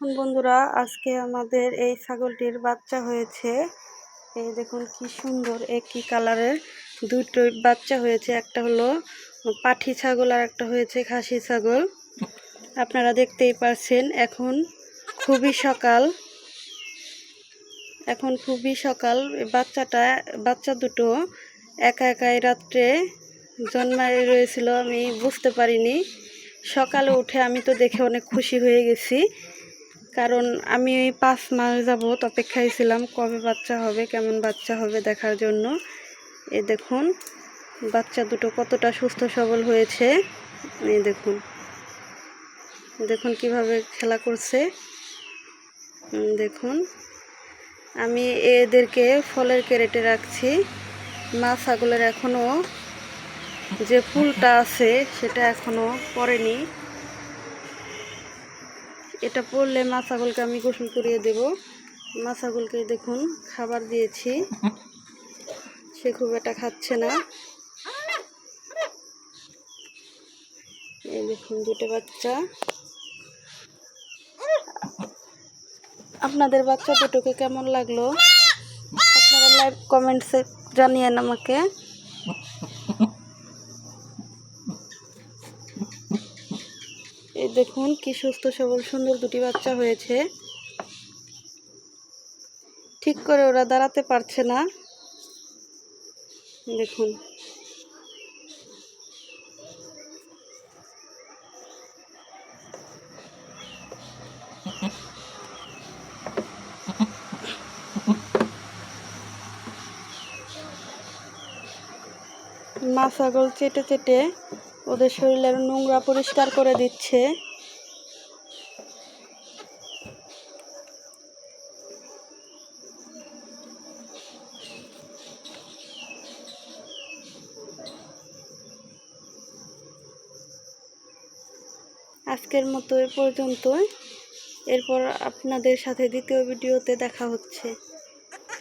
বন্ধুরা, আজকে আমাদের এই ছাগলটির বাচ্চা হয়েছে। এই দেখুন কি সুন্দর একই কালারের দুটো বাচ্চা হয়েছে। একটা হলো পাঠি ছাগল আর একটা হয়েছে খাসি ছাগল। আপনারা দেখতেই পাচ্ছেন। এখন খুবই সকাল। বাচ্চা দুটো একা একাই রাত্রে জন্মায় রয়েছিল, আমি বুঝতে পারিনি। সকালে উঠে আমি তো দেখে অনেক খুশি হয়ে গেছি, কারণ আমি 5 মাস যাবত অপেক্ষায় ছিলাম কবে বাচ্চা হবে, কেমন বাচ্চা হবে দেখার জন্য। এই দেখুন বাচ্চা দুটো কতটা সুস্থ সবল হয়েছে। এই দেখুন কিভাবে খেলা করছে। দেখুন, আমি এদেরকে ফলের ক্যারেটে রাখছি। মা ছাগলের এখনো যে ফুলটা আছে সেটা এখনো পড়েনি। এটা পড়লে মা ছাগলকে আমি গোসল করিয়ে দেব। মা ছাগলকে দেখুন খাবার দিয়েছি, সে খুব একটা খাচ্ছে না। এই দেখুন দুটো বাচ্চা। আপনাদের বাচ্চা দুটোকে কেমন লাগলো আপনারা লাইভ কমেন্টসে জানিয়েন আমাকে। এই দেখুন কি সুস্থ সবল সুন্দর দুটি বাচ্চা হয়েছে। ঠিক করে ওরা দাঁড়াতে পারছে না। দেখুন মা ছাগল চেটে চেটে ওদের শরীরের নোংরা পরিষ্কার করে দিচ্ছে। আজকের মতো এ পর্যন্তই। এরপর আপনাদের সাথে দ্বিতীয় ভিডিওতে দেখা হচ্ছে।